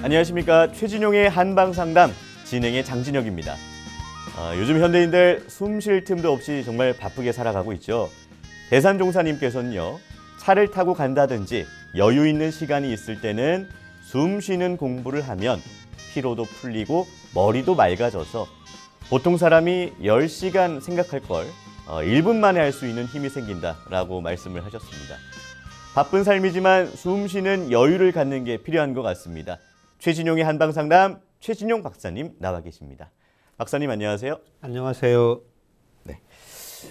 안녕하십니까. 최진용의 한방상담 진행의 장진혁입니다. 요즘 현대인들 숨 쉴 틈도 없이 정말 바쁘게 살아가고 있죠. 대산종사님께서는요. 차를 타고 간다든지 여유 있는 시간이 있을 때는 숨 쉬는 공부를 하면 피로도 풀리고 머리도 맑아져서 보통 사람이 10시간 생각할 걸 1분 만에 할 수 있는 힘이 생긴다라고 말씀을 하셨습니다. 바쁜 삶이지만 숨 쉬는 여유를 갖는 게 필요한 것 같습니다. 최진용의 한방상담 최진용 박사님 나와 계십니다. 박사님 안녕하세요. 안녕하세요. 네,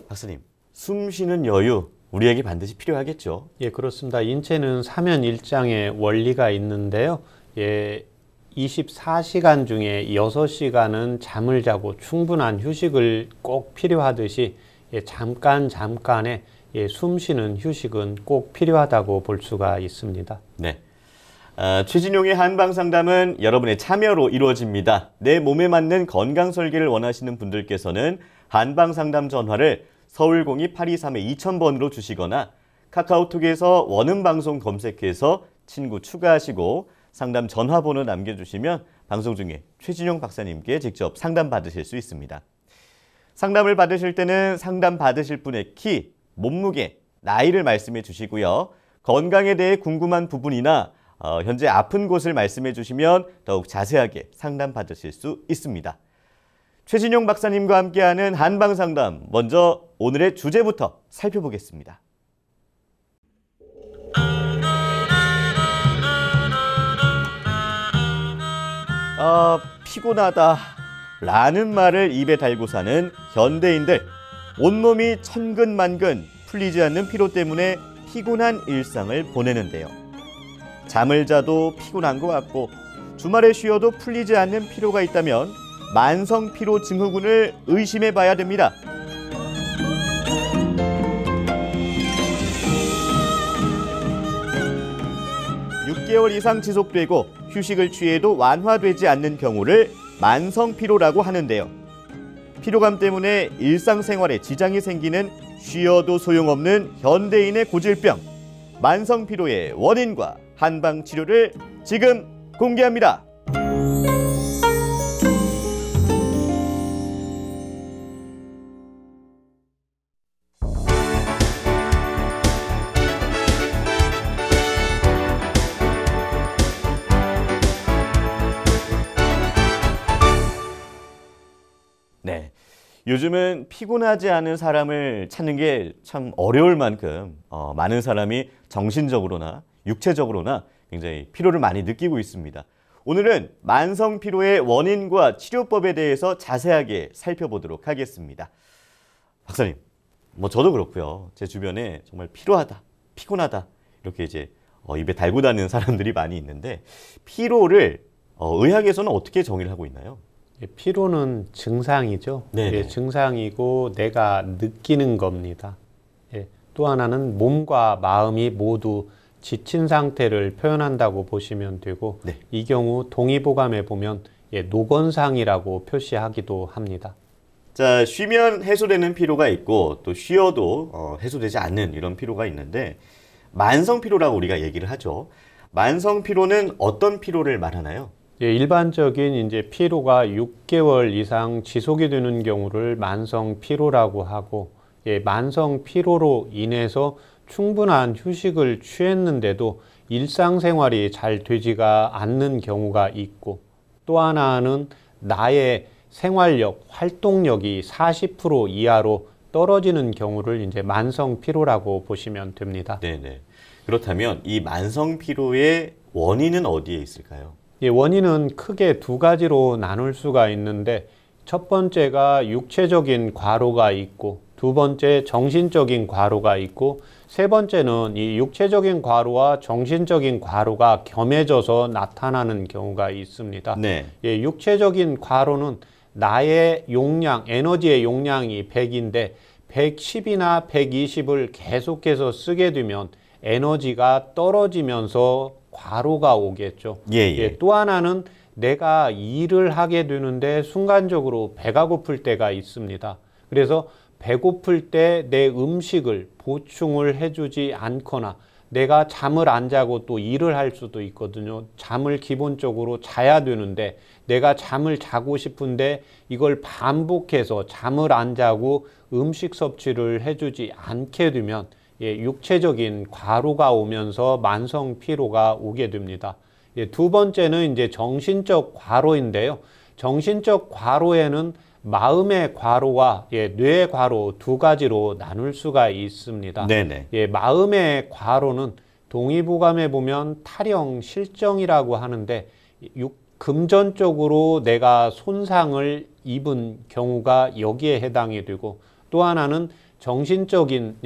박사님 숨 쉬는 여유 우리에게 반드시 필요하겠죠? 예, 그렇습니다. 인체는 사면일장의 원리가 있는데요. 24시간 중에 6시간은 잠을 자고 충분한 휴식을 꼭 필요하듯이 잠깐의 숨 쉬는 휴식은 꼭 필요하다고 볼 수가 있습니다. 네. 최진용의 한방상담은 여러분의 참여로 이루어집니다. 내 몸에 맞는 건강 설계를 원하시는 분들께서는 한방상담 전화를 서울 02-823-2000번으로 주시거나 카카오톡에서 원음방송 검색해서 친구 추가하시고 상담 전화번호 남겨주시면 방송 중에 최진용 박사님께 직접 상담 받으실 수 있습니다. 상담을 받으실 때는 상담 받으실 분의 키, 몸무게, 나이를 말씀해 주시고요. 건강에 대해 궁금한 부분이나 현재 아픈 곳을 말씀해 주시면 더욱 자세하게 상담 받으실 수 있습니다. 최진용 박사님과 함께하는 한방상담, 먼저 오늘의 주제부터 살펴보겠습니다. 피곤하다 라는 말을 입에 달고 사는 현대인들, 온몸이 천근만근 풀리지 않는 피로 때문에 피곤한 일상을 보내는데요. 잠을 자도 피곤한 것 같고 주말에 쉬어도 풀리지 않는 피로가 있다면 만성 피로 증후군을 의심해 봐야 됩니다. (6개월) 이상 지속되고 휴식을 취해도 완화되지 않는 경우를 만성 피로라고 하는데요. 피로감 때문에 일상생활에 지장이 생기는 쉬어도 소용없는 현대인의 고질병, 만성 피로의 원인과 한방 치료를 지금 공개합니다. 네, 요즘은 피곤하지 않은 사람을 찾는 게 참 어려울 만큼 많은 사람이 정신적으로나 육체적으로나 굉장히 피로를 많이 느끼고 있습니다. 오늘은 만성 피로의 원인과 치료법에 대해서 자세하게 살펴보도록 하겠습니다. 박사님, 저도 그렇고요. 제 주변에 정말 피로하다, 피곤하다 이렇게 이제 입에 달고 다니는 사람들이 많이 있는데 피로를 의학에서는 어떻게 정의를 하고 있나요? 피로는 증상이죠. 증상이고 내가 느끼는 겁니다. 또 하나는 몸과 마음이 모두 지친 상태를 표현한다고 보시면 되고 이 경우 동의보감에 보면 노건상이라고 표시하기도 합니다. 자, 쉬면 해소되는 피로가 있고 또 쉬어도 해소되지 않는 이런 피로가 있는데 만성 피로라고 우리가 얘기를 하죠. 만성 피로는 어떤 피로를 말하나요? 일반적인 이제 피로가 6개월 이상 지속이 되는 경우를 만성 피로라고 하고, 만성 피로로 인해서 충분한 휴식을 취했는데도 일상생활이 잘 되지가 않는 경우가 있고, 또 하나는 나의 생활력, 활동력이 40% 이하로 떨어지는 경우를 이제 만성 피로라고 보시면 됩니다. 네네. 그렇다면 이 만성 피로의 원인은 어디에 있을까요? 원인은 크게 두 가지로 나눌 수가 있는데 첫 번째가 육체적인 과로가 있고 두 번째 정신적인 과로가 있고 세 번째는 이 육체적인 과로와 정신적인 과로가 겸해져서 나타나는 경우가 있습니다. 네. 육체적인 과로는 나의 용량, 에너지의 용량이 100인데 110이나 120을 계속해서 쓰게 되면 에너지가 떨어지면서 과로가 오겠죠. 또 하나는 내가 일을 하게 되는데 순간적으로 배가 고플 때가 있습니다. 그래서 배고플 때 내 음식을 보충을 해주지 않거나 내가 잠을 안 자고 또 일을 할 수도 있거든요. 잠을 기본적으로 자야 되는데 내가 잠을 자고 싶은데 이걸 반복해서 잠을 안 자고 음식 섭취를 해주지 않게 되면 육체적인 과로가 오면서 만성 피로가 오게 됩니다. 두 번째는 이제 정신적 과로인데요. 정신적 과로에는 마음의 과로와 뇌의 과로 두 가지로 나눌 수가 있습니다. 네네. 마음의 과로는 동의보감에 보면 탈영, 실정이라고 하는데 금전적으로 내가 손상을 입은 경우가 여기에 해당이 되고 또 하나는 정신적인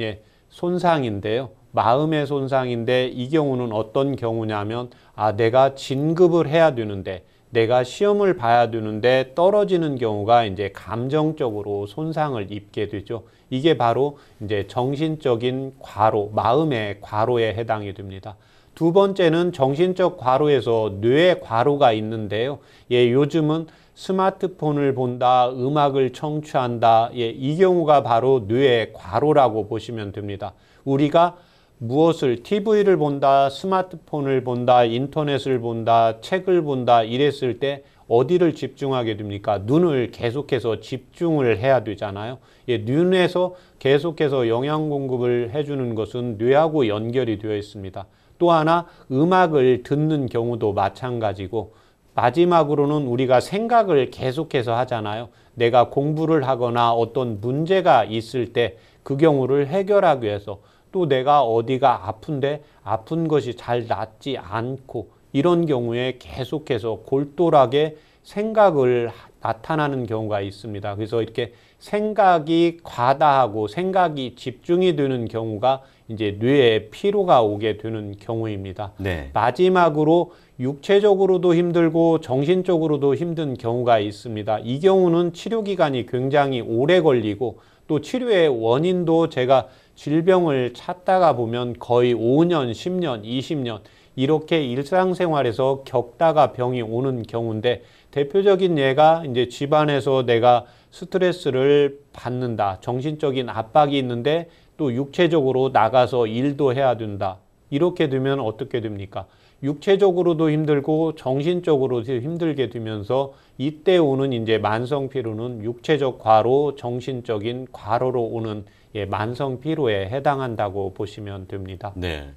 손상인데요. 마음의 손상인데 이 경우는 어떤 경우냐면 내가 진급을 해야 되는데 내가 시험을 봐야 되는데 떨어지는 경우가 이제 감정적으로 손상을 입게 되죠. 이게 바로 이제 정신적인 과로, 마음의 과로에 해당이 됩니다. 두 번째는 정신적 과로에서 뇌의 과로가 있는데요. 요즘은 스마트폰을 본다, 음악을 청취한다, 이 경우가 바로 뇌의 과로라고 보시면 됩니다. 우리가 무엇을 TV를 본다, 스마트폰을 본다, 인터넷을 본다, 책을 본다 이랬을 때 어디를 집중하게 됩니까? 눈을 계속해서 집중을 해야 되잖아요. 눈에서 계속해서 영양 공급을 해주는 것은 뇌하고 연결이 되어 있습니다. 또 하나 음악을 듣는 경우도 마찬가지고 마지막으로는 우리가 생각을 계속해서 하잖아요. 내가 공부를 하거나 어떤 문제가 있을 때 그 경우를 해결하기 위해서 또 내가 어디가 아픈데 아픈 것이 잘 낫지 않고 이런 경우에 계속해서 골똘하게 생각을 나타나는 경우가 있습니다. 그래서 이렇게 생각이 과다하고 생각이 집중이 되는 경우가 이제 뇌에 피로가 오게 되는 경우입니다. 네. 마지막으로 육체적으로도 힘들고 정신적으로도 힘든 경우가 있습니다. 이 경우는 치료 기간이 굉장히 오래 걸리고 또 치료의 원인도 제가 질병을 찾다가 보면 거의 5년, 10년, 20년 이렇게 일상생활에서 겪다가 병이 오는 경우인데 대표적인 예가 이제 집안에서 내가 스트레스를 받는다. 정신적인 압박이 있는데 또 육체적으로 나가서 일도 해야 된다. 이렇게 되면 어떻게 됩니까? 육체적으로도 힘들고 정신적으로도 힘들게 되면서 이때 오는 이제 만성 피로는 육체적 과로, 정신적인 과로로 오는 만성 피로에 해당한다고 보시면 됩니다. 네.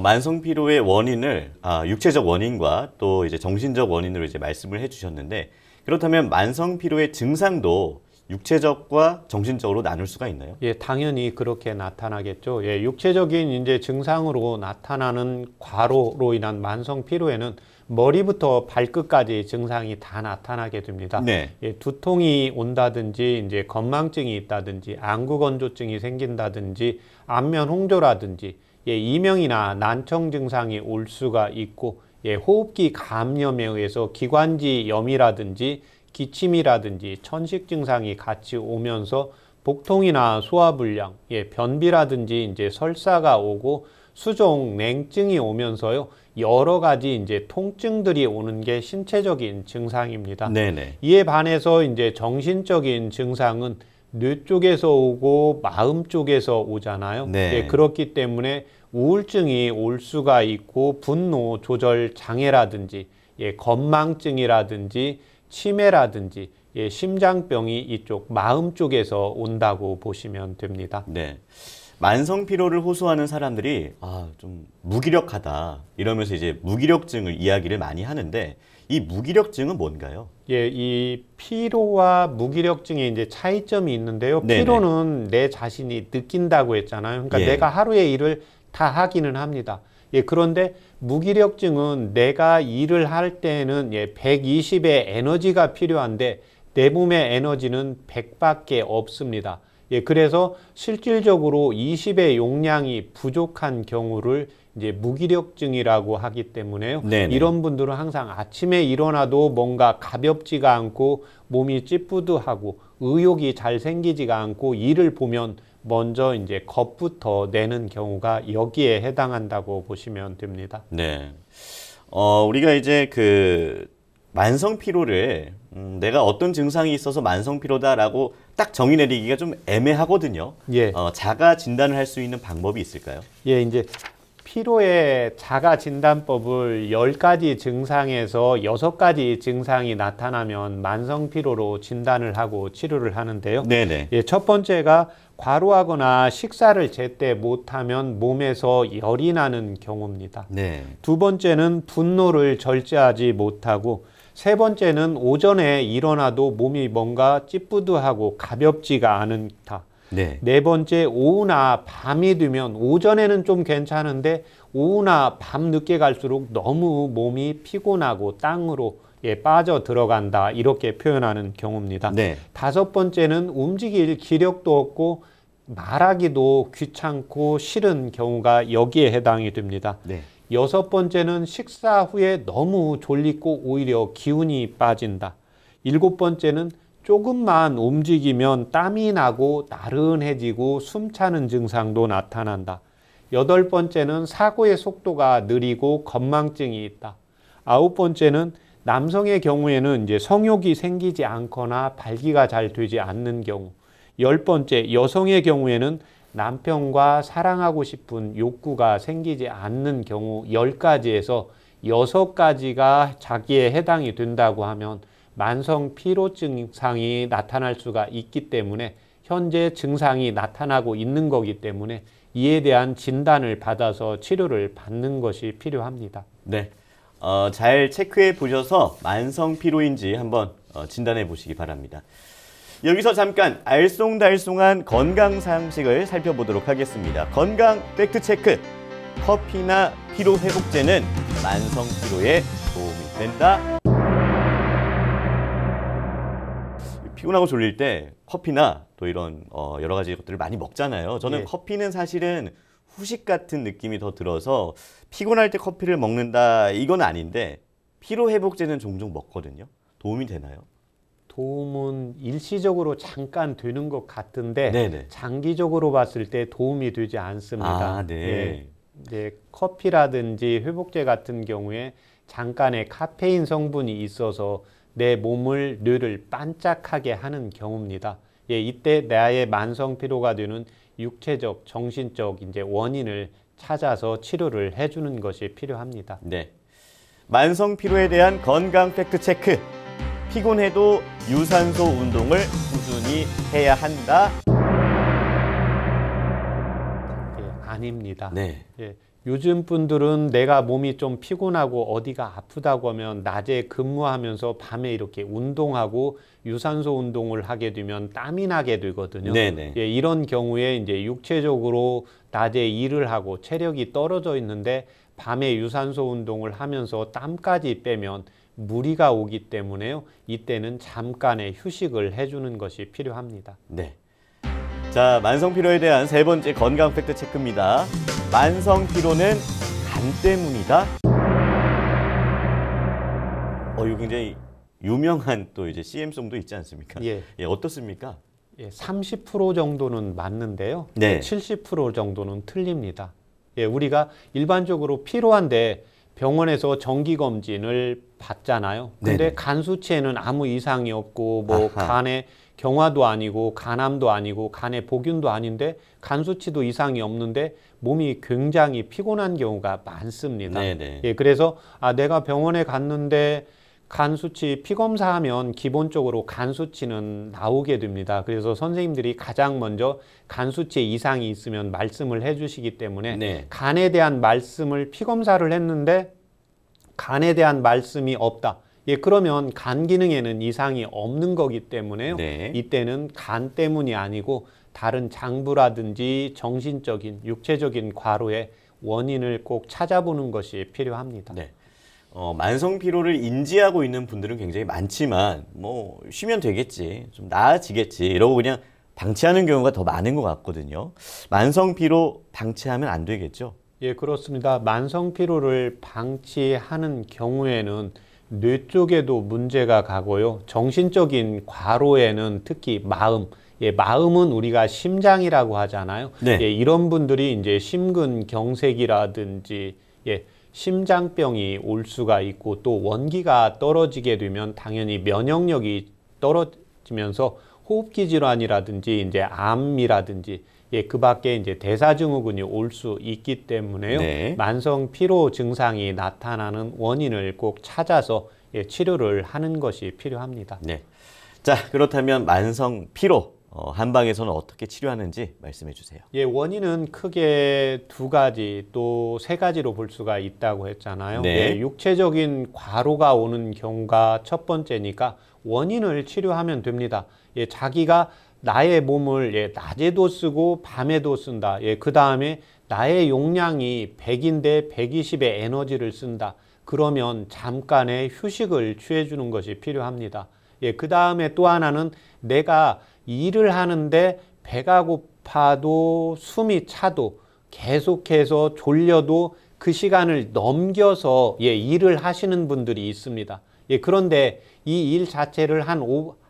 만성 피로의 원인을 육체적 원인과 또 이제 정신적 원인으로 이제 말씀을 해주셨는데 그렇다면 만성 피로의 증상도 육체적과 정신적으로 나눌 수가 있나요? 당연히 그렇게 나타나겠죠. 육체적인 이제 증상으로 나타나는 과로로 인한 만성 피로에는 머리부터 발끝까지 증상이 다 나타나게 됩니다. 네. 두통이 온다든지, 이제 건망증이 있다든지, 안구건조증이 생긴다든지, 안면 홍조라든지, 이명이나 난청 증상이 올 수가 있고, 호흡기 감염에 의해서 기관지염이라든지, 기침이라든지, 천식 증상이 같이 오면서 복통이나 소화불량, 변비라든지 이제 설사가 오고 수종, 냉증이 오면서요. 여러 가지 이제 통증들이 오는 게 신체적인 증상입니다. 네네. 이에 반해서 이제 정신적인 증상은 뇌 쪽에서 오고 마음 쪽에서 오잖아요. 네. 그렇기 때문에 우울증이 올 수가 있고 분노 조절 장애라든지 건망증이라든지 치매라든지 심장병이 이쪽 마음 쪽에서 온다고 보시면 됩니다. 네. 만성 피로를 호소하는 사람들이 좀 무기력하다 이러면서 이제 무기력증을 이야기를 많이 하는데 이 무기력증은 뭔가요? 이 피로와 무기력증에 이제 차이점이 있는데요. 네네. 피로는 내 자신이 느낀다고 했잖아요. 그러니까 내가 하루의 일을 다 하기는 합니다. 그런데 무기력증은 내가 일을 할 때는 120의 에너지가 필요한데 내 몸의 에너지는 100밖에 없습니다. 그래서 실질적으로 20의 용량이 부족한 경우를 이제 무기력증이라고 하기 때문에요. 네네. 이런 분들은 항상 아침에 일어나도 뭔가 가볍지가 않고 몸이 찌뿌드하고 의욕이 잘 생기지가 않고 일을 보면 먼저 이제 겁부터 내는 경우가 여기에 해당한다고 보시면 됩니다. 네. 우리가 이제 그 만성 피로를 내가 어떤 증상이 있어서 만성 피로다라고 딱 정의 내리기가 좀 애매하거든요. 자가 진단을 할 수 있는 방법이 있을까요? 이제 피로의 자가 진단법을 10가지 증상에서 6가지 증상이 나타나면 만성 피로로 진단을 하고 치료를 하는데요. 네네. 예, 첫 번째가 과로하거나 식사를 제때 못하면 몸에서 열이 나는 경우입니다. 네. 두 번째는 분노를 절제하지 못하고, 세 번째는 오전에 일어나도 몸이 뭔가 찌뿌드하고 가볍지가 않다. 네. 네 번째, 오후나 밤이 되면 오전에는 좀 괜찮은데 오후나 밤 늦게 갈수록 너무 몸이 피곤하고 땅으로 빠져 들어간다, 이렇게 표현하는 경우입니다. 네. 다섯 번째는 움직일 기력도 없고 말하기도 귀찮고 싫은 경우가 여기에 해당이 됩니다. 네. 여섯 번째는 식사 후에 너무 졸리고 오히려 기운이 빠진다. 일곱 번째는 조금만 움직이면 땀이 나고 나른해지고 숨차는 증상도 나타난다. 여덟 번째는 사고의 속도가 느리고 건망증이 있다. 아홉 번째는 남성의 경우에는 이제 성욕이 생기지 않거나 발기가 잘 되지 않는 경우. 열 번째, 여성의 경우에는 남편과 사랑하고 싶은 욕구가 생기지 않는 경우 10가지에서 6가지가 자기에 해당이 된다고 하면 만성 피로 증상이 나타날 수가 있기 때문에 현재 증상이 나타나고 있는 거기 때문에 이에 대한 진단을 받아서 치료를 받는 것이 필요합니다. 네. 잘 체크해 보셔서 만성 피로인지 한번 진단해 보시기 바랍니다. 여기서 잠깐 알쏭달쏭한 건강 상식을 살펴보도록 하겠습니다. 건강 팩트 체크. 커피나 피로 회복제는 만성 피로에 도움이 된다. 피곤하고 졸릴 때 커피나 또 이런 여러 가지 것들을 많이 먹잖아요. 저는 예. 커피는 사실은 후식 같은 느낌이 더 들어서 피곤할 때 커피를 먹는다 이건 아닌데 피로 회복제는 종종 먹거든요. 도움이 되나요? 도움은 일시적으로 잠깐 되는 것 같은데 네네. 장기적으로 봤을 때 도움이 되지 않습니다. 아, 네. 예, 이제 커피라든지 회복제 같은 경우에 잠깐의 카페인 성분이 있어서 내 몸을 뇌를 반짝하게 하는 경우입니다. 예, 이때 나의 만성 피로가 되는 육체적, 정신적 이제 원인을 찾아서 치료를 해주는 것이 필요합니다. 네. 만성 피로에 대한 건강 팩트 체크. 피곤해도 유산소 운동을 꾸준히 해야 한다. 예, 아닙니다. 네. 예, 요즘 분들은 내가 몸이 좀 피곤하고 어디가 아프다고 하면 낮에 근무하면서 밤에 이렇게 운동하고 유산소 운동을 하게 되면 땀이 나게 되거든요. 네네. 예, 이런 경우에 이제 육체적으로 낮에 일을 하고 체력이 떨어져 있는데 밤에 유산소 운동을 하면서 땀까지 빼면 무리가 오기 때문에요. 이때는 잠깐의 휴식을 해주는 것이 필요합니다. 네. 자, 만성 피로에 대한 세 번째 건강 팩트 체크입니다. 만성 피로는 간 때문이다. 이거 굉장히 유명한 또 이제 CM송도 있지 않습니까? 예. 예, 어떻습니까? 예, 30% 정도는 맞는데요. 네. 70% 정도는 틀립니다. 예, 우리가 일반적으로 필요한데 병원에서 정기검진을 받잖아요. 근데 네네. 간 수치에는 아무 이상이 없고 뭐 아하. 간에 경화도 아니고 간암도 아니고 간에 복균도 아닌데 간 수치도 이상이 없는데 몸이 굉장히 피곤한 경우가 많습니다. 네네. 예, 그래서 내가 병원에 갔는데 간 수치 피 검사하면 기본적으로 간 수치는 나오게 됩니다. 그래서 선생님들이 가장 먼저 간 수치에 이상이 있으면 말씀을 해주시기 때문에 네. 간에 대한 말씀을 피 검사를 했는데 간에 대한 말씀이 없다. 예, 그러면 간 기능에는 이상이 없는 거기 때문에요. 네. 이때는 간 때문이 아니고 다른 장부라든지 정신적인, 육체적인 과로의 원인을 꼭 찾아보는 것이 필요합니다. 네. 만성 피로를 인지하고 있는 분들은 굉장히 많지만 뭐 쉬면 되겠지, 좀 나아지겠지 이러고 그냥 방치하는 경우가 더 많은 것 같거든요. 만성 피로 방치하면 안 되겠죠? 예, 그렇습니다. 만성 피로를 방치하는 경우에는 뇌 쪽에도 문제가 가고요. 정신적인 과로에는 특히 마음, 마음은 우리가 심장이라고 하잖아요. 네. 이런 분들이 이제 심근경색이라든지 심장병이 올 수가 있고 또 원기가 떨어지게 되면 당연히 면역력이 떨어지면서 호흡기 질환이라든지 이제 암이라든지 예, 그 밖에 이제 대사증후군이 올 수 있기 때문에요. 네. 만성 피로 증상이 나타나는 원인을 꼭 찾아서 예, 치료를 하는 것이 필요합니다. 네. 자, 그렇다면 만성 피로 한방에서는 어떻게 치료하는지 말씀해 주세요. 예, 원인은 크게 두 가지 또 세 가지로 볼 수가 있다고 했잖아요. 네. 예, 육체적인 과로가 오는 경우가 첫 번째니까 원인을 치료하면 됩니다. 예, 자기가 나의 몸을 예, 낮에도 쓰고 밤에도 쓴다. 예, 그 다음에 나의 용량이 100인데 120의 에너지를 쓴다. 그러면 잠깐의 휴식을 취해주는 것이 필요합니다. 예, 그 다음에 또 하나는 내가 일을 하는데 배가 고파도 숨이 차도 계속해서 졸려도 그 시간을 넘겨서 예, 일을 하시는 분들이 있습니다. 예, 그런데 이 일 자체를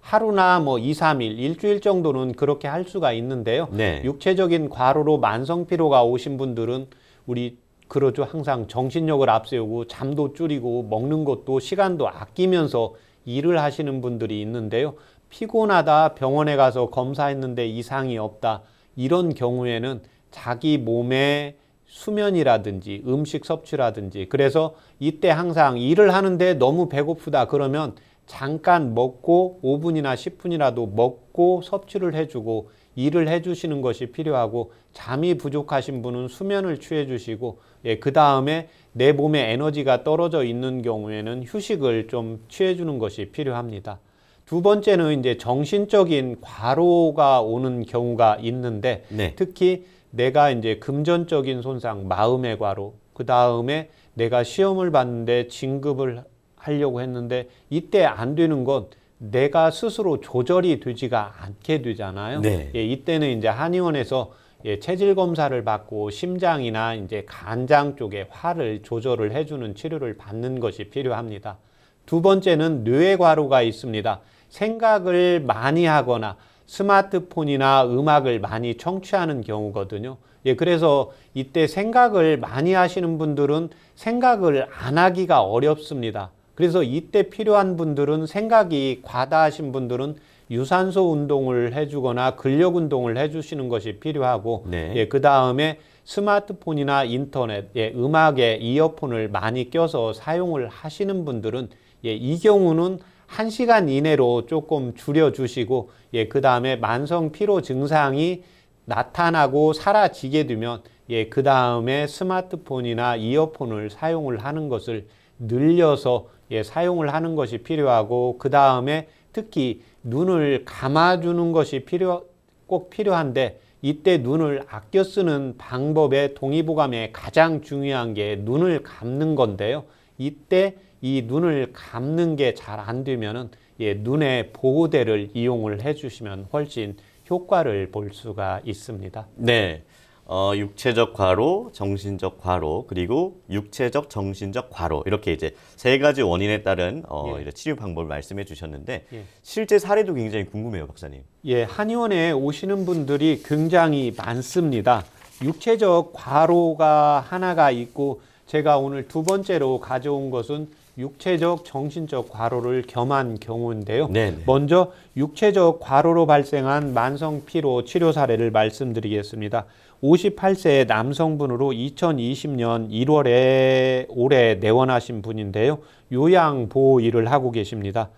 하루나 뭐 2, 3일, 일주일 정도는 그렇게 할 수가 있는데요. 네. 육체적인 과로로 만성 피로가 오신 분들은 우리 그러죠. 항상 정신력을 앞세우고 잠도 줄이고 먹는 것도 시간도 아끼면서 일을 하시는 분들이 있는데요. 피곤하다 병원에 가서 검사했는데 이상이 없다. 이런 경우에는 자기 몸의 수면이라든지 음식 섭취라든지 그래서 이때 항상 일을 하는데 너무 배고프다 그러면 잠깐 먹고 5분이나 10분이라도 먹고 섭취를 해주고 일을 해주시는 것이 필요하고 잠이 부족하신 분은 수면을 취해주시고 예, 그 다음에 내 몸에 에너지가 떨어져 있는 경우에는 휴식을 좀 취해주는 것이 필요합니다. 두 번째는 이제 정신적인 과로가 오는 경우가 있는데 네. 특히 내가 이제 금전적인 손상, 마음의 과로, 그 다음에 내가 시험을 봤는데 진급을 하려고 했는데 이때 안 되는 건 내가 스스로 조절이 되지가 않게 되잖아요. 네. 예, 이때는 이제 한의원에서 예, 체질 검사를 받고 심장이나 이제 간장 쪽에 화를 조절을 해주는 치료를 받는 것이 필요합니다. 두 번째는 뇌의 과로가 있습니다. 생각을 많이 하거나 스마트폰이나 음악을 많이 청취하는 경우거든요. 예, 그래서 이때 생각을 많이 하시는 분들은 생각을 안 하기가 어렵습니다. 그래서 이때 필요한 분들은 생각이 과다하신 분들은 유산소 운동을 해주거나 근력 운동을 해주시는 것이 필요하고 네. 예, 그 다음에 스마트폰이나 인터넷, 예, 음악에 이어폰을 많이 껴서 사용을 하시는 분들은 예, 이 경우는 1시간 이내로 조금 줄여주시고 예, 그 다음에 만성 피로 증상이 나타나고 사라지게 되면 예, 그 다음에 스마트폰이나 이어폰을 사용을 하는 것을 늘려서 예, 사용을 하는 것이 필요하고 그 다음에 특히 눈을 감아주는 것이 꼭 필요한데 이때 눈을 아껴 쓰는 방법의 동의보감에 가장 중요한 게 눈을 감는 건데요. 이때 이 눈을 감는 게 잘 안 되면은 예, 눈의 보호대를 이용을 해주시면 훨씬 효과를 볼 수가 있습니다. 네. 육체적 과로, 정신적 과로, 그리고 육체적, 정신적 과로 이렇게 이제 세 가지 원인에 따른 예. 이제 치료 방법을 말씀해 주셨는데 예. 실제 사례도 굉장히 궁금해요, 박사님. 예, 한의원에 오시는 분들이 굉장히 많습니다. 육체적 과로가 하나가 있고 제가 오늘 두 번째로 가져온 것은 육체적, 정신적 과로를 겸한 경우인데요. 네네. 먼저 육체적 과로로 발생한 만성 피로 치료 사례를 말씀드리겠습니다. 58세 남성분으로 2020년 1월에 올해 내원하신 분인데요. 요양보호 일을 하고 계십니다.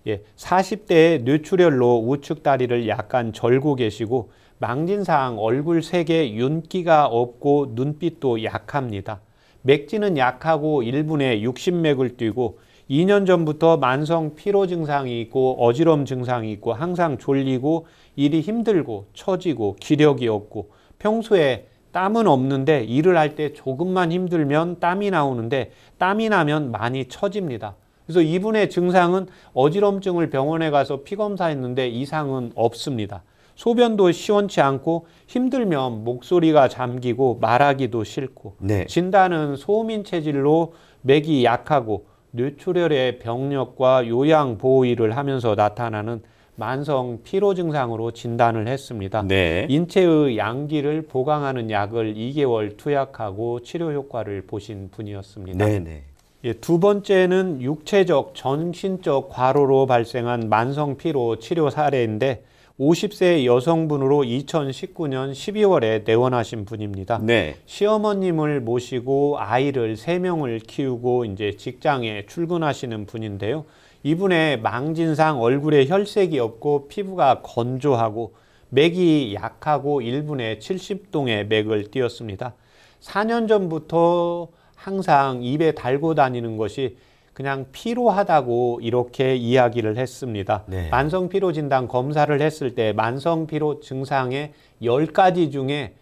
예, 40대에 뇌출혈로 우측 다리를 약간 절고 계시고 망진상 얼굴색에 윤기가 없고 눈빛도 약합니다. 맥지는 약하고 1분에 60맥을 뛰고 2년 전부터 만성 피로 증상이 있고 어지러움 증상이 있고 항상 졸리고 일이 힘들고 처지고 기력이 없고 평소에 땀은 없는데 일을 할 때 조금만 힘들면 땀이 나오는데 땀이 나면 많이 처집니다. 그래서 이분의 증상은 어지럼증을 병원에 가서 피검사했는데 이상은 없습니다. 소변도 시원치 않고 힘들면 목소리가 잠기고 말하기도 싫고 네. 진단은 소음인 체질로 맥이 약하고 뇌출혈의 병력과 요양보호일을 하면서 나타나는 만성 피로 증상으로 진단을 했습니다. 네. 인체의 양기를 보강하는 약을 2개월 투약하고 치료 효과를 보신 분이었습니다. 네네. 예, 두 번째는 육체적, 정신적 과로로 발생한 만성 피로 치료 사례인데 50세 여성분으로 2019년 12월에 내원하신 분입니다. 네. 시어머님을 모시고 아이를 3명을 키우고 이제 직장에 출근하시는 분인데요. 이분의 망진상 얼굴에 혈색이 없고 피부가 건조하고 맥이 약하고 1분에 70동의 맥을 띄었습니다. 4년 전부터 항상 입에 달고 다니는 것이 그냥 피로하다고 이렇게 이야기를 했습니다. 네. 만성피로 진단 검사를 했을 때 만성피로 증상의 10가지 중에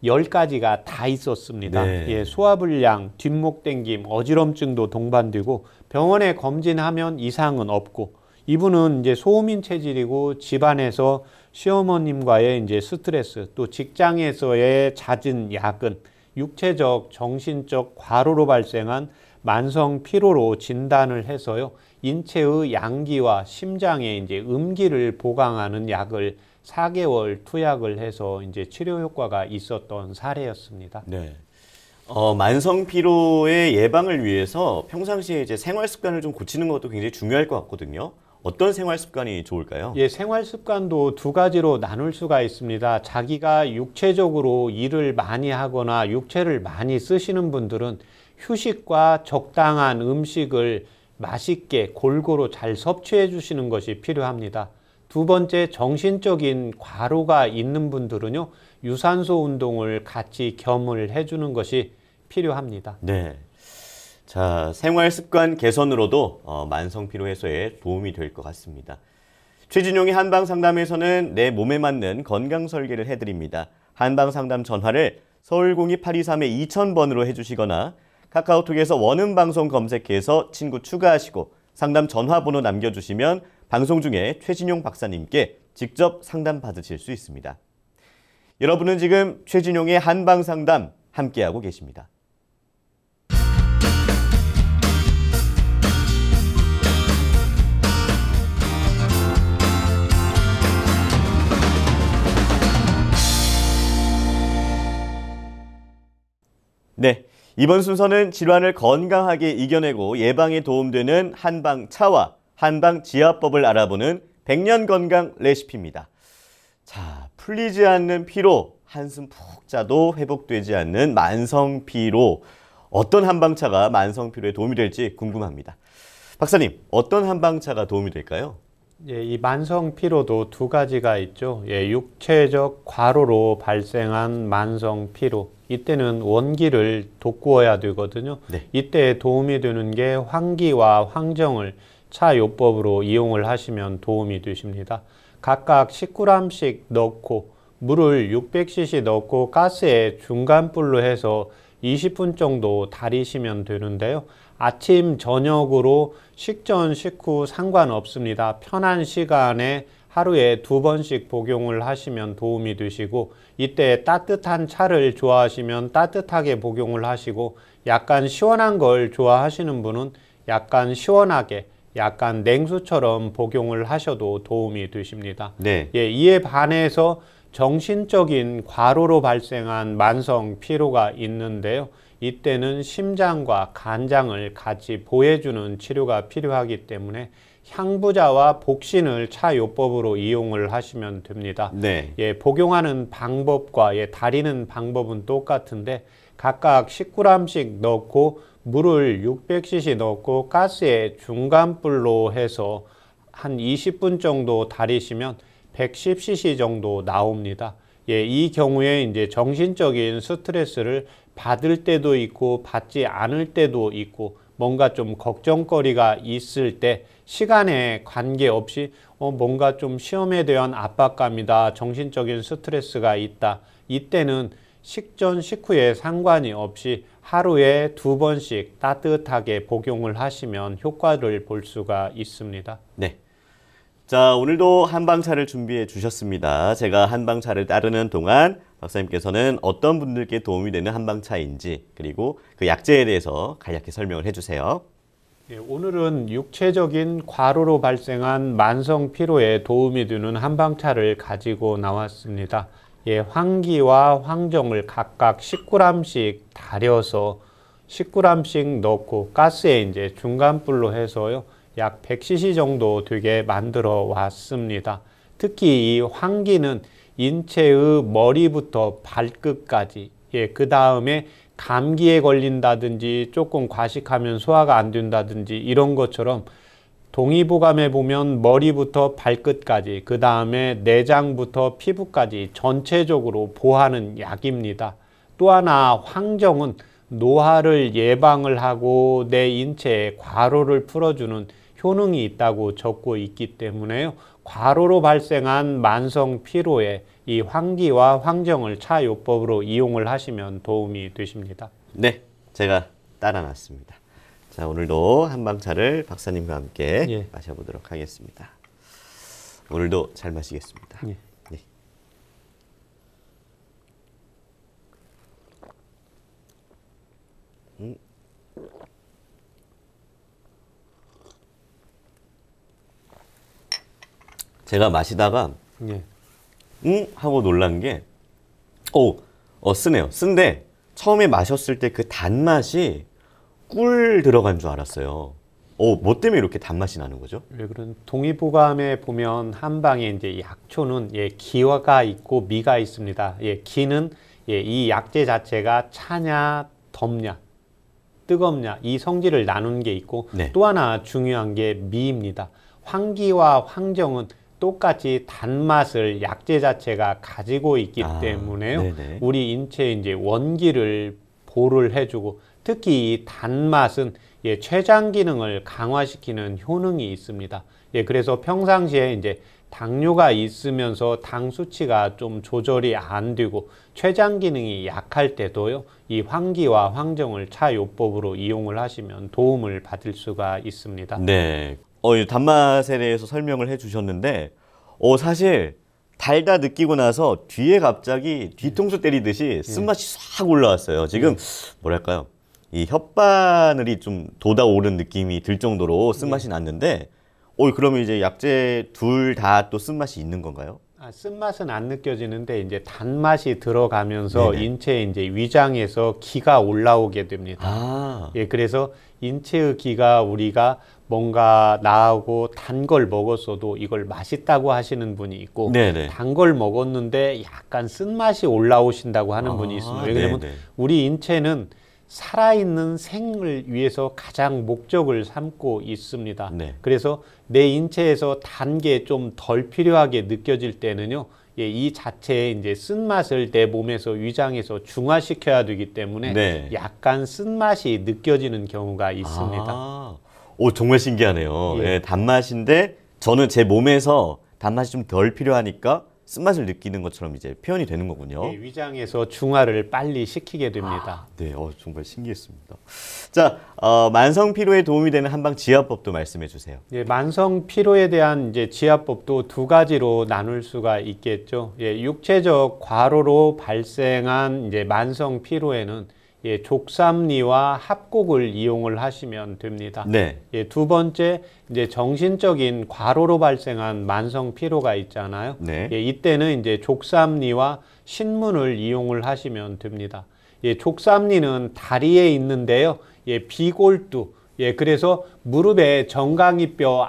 10가지가 다 있었습니다. 네. 예, 소화불량, 뒷목 당김, 어지럼증도 동반되고 병원에 검진하면 이상은 없고 이분은 이제 소음인 체질이고 집안에서 시어머님과의 이제 스트레스 또 직장에서의 잦은 야근, 육체적, 정신적 과로로 발생한 만성 피로로 진단을 해서요. 인체의 양기와 심장에 이제 음기를 보강하는 약을 4개월 투약을 해서 이제 치료 효과가 있었던 사례였습니다. 네. 만성 피로의 예방을 위해서 평상시에 이제 생활 습관을 좀 고치는 것도 굉장히 중요할 것 같거든요. 어떤 생활 습관이 좋을까요? 예, 생활 습관도 2가지로 나눌 수가 있습니다. 자기가 육체적으로 일을 많이 하거나 육체를 많이 쓰시는 분들은 휴식과 적당한 음식을 맛있게 골고루 잘 섭취해 주시는 것이 필요합니다. 2번째, 정신적인 과로가 있는 분들은요, 유산소 운동을 같이 겸을 해주는 것이 필요합니다. 네. 자, 생활 습관 개선으로도 만성 피로 해소에 도움이 될 것 같습니다. 최진용의 한방 상담에서는 내 몸에 맞는 건강 설계를 해드립니다. 한방 상담 전화를 서울 02-823-2000번으로 해주시거나 카카오톡에서 원음 방송 검색해서 친구 추가하시고 상담 전화번호 남겨주시면 방송 중에 최진용 박사님께 직접 상담 받으실 수 있습니다. 여러분은 지금 최진용의 한방 상담 함께하고 계십니다. 네, 이번 순서는 질환을 건강하게 이겨내고 예방에 도움되는 한방차와 한방지압법을 알아보는 백년건강 레시피입니다. 자, 풀리지 않는 피로, 한숨 푹 자도 회복되지 않는 만성 피로. 어떤 한방차가 만성 피로에 도움이 될지 궁금합니다. 박사님, 어떤 한방차가 도움이 될까요? 예, 이 만성 피로도 2가지가 있죠. 예, 육체적 과로로 발생한 만성 피로. 이때는 원기를 돋구어야 되거든요. 네. 이때 도움이 되는 게 황기와 황정을 차요법으로 이용을 하시면 도움이 되십니다. 각각 10g씩 넣고 물을 600cc 넣고 가스에 중간불로 해서 20분 정도 달이시면 되는데요. 아침, 저녁으로 식전, 식후 상관없습니다. 편한 시간에 하루에 2번씩 복용을 하시면 도움이 되시고 이때 따뜻한 차를 좋아하시면 따뜻하게 복용을 하시고 약간 시원한 걸 좋아하시는 분은 약간 시원하게 약간 냉수처럼 복용을 하셔도 도움이 되십니다. 네. 예, 이에 반해서 정신적인 과로로 발생한 만성 피로가 있는데요. 이때는 심장과 간장을 같이 보해주는 치료가 필요하기 때문에 향부자와 복신을 차요법으로 이용을 하시면 됩니다. 네. 예, 복용하는 방법과 다리는 방법은 똑같은데 각각 10g씩 넣고 물을 600cc 넣고 가스에 중간불로 해서 한 20분 정도 달이시면 110cc 정도 나옵니다. 예, 이 경우에 이제 정신적인 스트레스를 받을 때도 있고 받지 않을 때도 있고 뭔가 좀 걱정거리가 있을 때 시간에 관계없이 뭔가 좀 시험에 대한 압박감이다, 정신적인 스트레스가 있다. 이때는 식전, 식후에 상관이 없이 하루에 2번씩 따뜻하게 복용을 하시면 효과를 볼 수가 있습니다. 네. 자, 오늘도 한방차를 준비해 주셨습니다. 제가 한방차를 따르는 동안 박사님께서는 어떤 분들께 도움이 되는 한방차인지 그리고 그 약재에 대해서 간략히 설명을 해주세요. 예, 오늘은 육체적인 과로로 발생한 만성 피로에 도움이 되는 한방차를 가지고 나왔습니다. 예, 황기와 황정을 각각 10g씩 달여서 10g씩 넣고 가스에 이제 중간불로 해서요. 약 100cc 정도 되게 만들어 왔습니다. 특히 이 환기는 인체의 머리부터 발끝까지, 그 다음에 감기에 걸린다든지 조금 과식하면 소화가 안 된다든지 이런 것처럼 동의보감에 보면 머리부터 발끝까지, 그 다음에 내장부터 피부까지 전체적으로 보하는 약입니다. 또 하나 황정은 노화를 예방을 하고 내 인체에 과로를 풀어주는 효능이 있다고 적고 있기 때문에요. 과로로 발생한 만성 피로에 이 황기와 황정을 차요법으로 이용을 하시면 도움이 되십니다. 네, 제가 따라놨습니다. 자, 오늘도 한방차를 박사님과 함께 예. 마셔보도록 하겠습니다. 오늘도 잘 마시겠습니다. 예. 네. 제가 마시다가 예. 하고 놀란 게 쓰네요. 쓴데 처음에 마셨을 때 그 단맛이 꿀 들어간 줄 알았어요. 뭐 때문에 이렇게 단맛이 나는 거죠? 왜 그런 동의보감에 보면 한방에 이제 약초는 기가 있고 미가 있습니다. 기는 이 약재 자체가 차냐 덥냐 뜨겁냐 이 성질을 나눈 게 있고 네. 또 하나 중요한 게 미입니다. 황기와 황정은 똑같이 단맛을 약재 자체가 가지고 있기 때문에요. 네네. 우리 인체에 이제 원기를 보를 해주고 특히 이 단맛은 췌장 기능을 강화시키는 효능이 있습니다. 그래서 평상시에 이제 당뇨가 있으면서 당 수치가 좀 조절이 안 되고 췌장 기능이 약할 때도요, 이 황기와 황정을 차요법으로 이용을 하시면 도움을 받을 수가 있습니다. 네. 이 단맛에 대해서 설명을 해주셨는데, 사실 달다 느끼고 나서 뒤에 갑자기 뒤통수 때리듯이 쓴맛이 싹 올라왔어요. 지금 뭐랄까요? 이 혓바늘이 좀 돋아오른 느낌이 들 정도로 쓴맛이 났는데, 그러면 이제 약재 둘 다 또 쓴맛이 있는 건가요? 쓴맛은 안 느껴지는데 이제 단맛이 들어가면서 네네. 인체 이제 위장에서 기가 올라오게 됩니다. 그래서 인체의 기가 우리가 뭔가 나하고 단 걸 먹었어도 이걸 맛있다고 하시는 분이 있고 네네. 단 걸 먹었는데 약간 쓴맛이 올라오신다고 하는 분이 있습니다. 왜냐하면 네네. 우리 인체는 살아있는 생을 위해서 가장 목적을 삼고 있습니다. 네. 그래서 내 인체에서 단 게 좀 덜 필요하게 느껴질 때는요, 이 자체의 이제 쓴맛을 내 몸에서 위장에서 중화시켜야 되기 때문에 네. 약간 쓴맛이 느껴지는 경우가 있습니다. 정말 신기하네요. 단맛인데 저는 제 몸에서 단맛이 좀 덜 필요하니까 쓴맛을 느끼는 것처럼 이제 표현이 되는 거군요. 위장에서 중화를 빨리 시키게 됩니다. 네, 정말 신기했습니다. 자, 만성 피로에 도움이 되는 한방 지압법도 말씀해 주세요. 만성 피로에 대한 이제 지압법도 두 가지로 나눌 수가 있겠죠. 육체적 과로로 발생한 이제 만성 피로에는 족삼리와 합곡을 이용을 하시면 됩니다. 네. 두 번째 이제 정신적인 과로로 발생한 만성 피로가 있잖아요. 네. 이때는 이제 족삼리와 신문을 이용을 하시면 됩니다. 족삼리는 다리에 있는데요. 비골두. 그래서 무릎의 정강이뼈